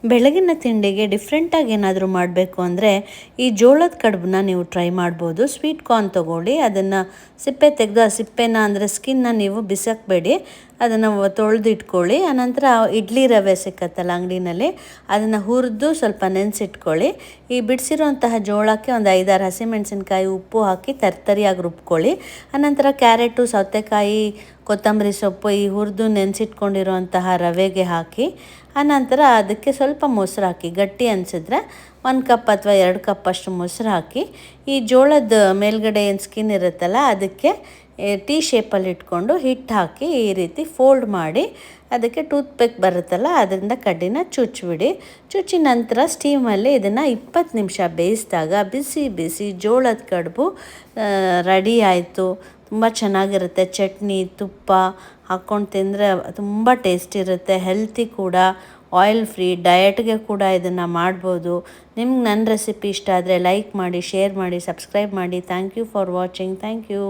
ಬೆಳಗಿನ ತಿಂಡಿಗೆ ಡಿಫ್ರೆಂಟಾಗಿ ಏನಾದರೂ ಮಾಡಬೇಕು ಅಂದರೆ ಈ ಜೋಳದ ಕಡುಬನ್ನ ನೀವು ಟ್ರೈ ಮಾಡ್ಬೋದು. ಸ್ವೀಟ್ ಕಾರ್ನ್ ತೊಗೊಳ್ಳಿ, ಅದನ್ನು ಸಿಪ್ಪೆ ತೆಗೆದು ಆ ಸಿಪ್ಪೆನ ಅಂದರೆ ಸ್ಕಿನ್ನ ನೀವು ಬಿಸಾಕಬೇಡಿ, ಅದನ್ನು ತೊಳೆದು ಇಟ್ಕೊಳ್ಳಿ. ಆನಂತರ ಇಡ್ಲಿ ರವೆ ಸಿಕ್ಕತ್ತಲ್ಲ ಅಂಗಡಿನಲ್ಲಿ, ಅದನ್ನು ಹುರಿದು ಸ್ವಲ್ಪ ನೆನೆಸಿಟ್ಕೊಳ್ಳಿ. ಈ ಬಿಡಿಸಿರುವಂತಹ ಜೋಳಕ್ಕೆ ಒಂದು 5-6 ಹಸಿಮೆಣಸಿನ್ಕಾಯಿ ಉಪ್ಪು ಹಾಕಿ ತರ್ತರಿಯಾಗಿ ರುಬ್ಕೊಳ್ಳಿ. ಆನಂತರ ಕ್ಯಾರೆಟು, ಸೌತೆಕಾಯಿ, ಕೊತ್ತಂಬರಿ ಸೊಪ್ಪು ಈ ಹುರಿದು ನೆನೆಸಿಟ್ಕೊಂಡಿರುವಂತಹ ರವೆಗೆ ಹಾಕಿ, ಆನಂತರ ಅದಕ್ಕೆ ಸ್ವಲ್ಪ ಮೊಸರು ಹಾಕಿ, ಗಟ್ಟಿ ಅನಿಸಿದ್ರೆ 1 ಕಪ್ ಅಥವಾ 2 ಕಪ್ ಅಷ್ಟು ಮೊಸರು ಹಾಕಿ, ಈ ಜೋಳದ ಮೇಲ್ಗಡೆ ಏನು ಸ್ಕಿನ್ ಇರುತ್ತಲ್ಲ ಅದಕ್ಕೆ ಟೀ ಶೇಪಲ್ಲಿ ಇಟ್ಕೊಂಡು ಹಿಟ್ಟು ಹಾಕಿ ಈ ರೀತಿ ಫೋಲ್ಡ್ ಮಾಡಿ ಅದಕ್ಕೆ ಟೂತ್ಪಿಕ್ ಬರುತ್ತಲ್ಲ ಅದರಿಂದ ಕಡ್ಡಿನ ಚುಚ್ಚಿಬಿಡಿ. ಚುಚ್ಚಿ ನಂತರ ಸ್ಟೀಮಲ್ಲಿ ಇದನ್ನು 20 ನಿಮಿಷ ಬೇಯಿಸಿದಾಗ ಬಿಸಿ ಬಿಸಿ ಜೋಳದ ಕಡುಬು ರೆಡಿ ಆಯಿತು. ತುಂಬ ಚೆನ್ನಾಗಿರುತ್ತೆ. ಚಟ್ನಿ, ತುಪ್ಪ ಹಾಕ್ಕೊಂಡು ತಿಂದರೆ ತುಂಬ ಟೇಸ್ಟಿ ಇರುತ್ತೆ. ಹೆಲ್ತಿ ಕೂಡ, ಆಯಿಲ್ ಫ್ರೀ, ಡಯಟ್ಗೆ ಕೂಡ ಇದನ್ನು ಮಾಡ್ಬೋದು. ನಿಮ್ಗೆ ನನ್ನ ರೆಸಿಪಿ ಇಷ್ಟ ಆದರೆ ಲೈಕ್ ಮಾಡಿ, ಶೇರ್ ಮಾಡಿ, ಸಬ್ಸ್ಕ್ರೈಬ್ ಮಾಡಿ. Thank you for watching. Thank you.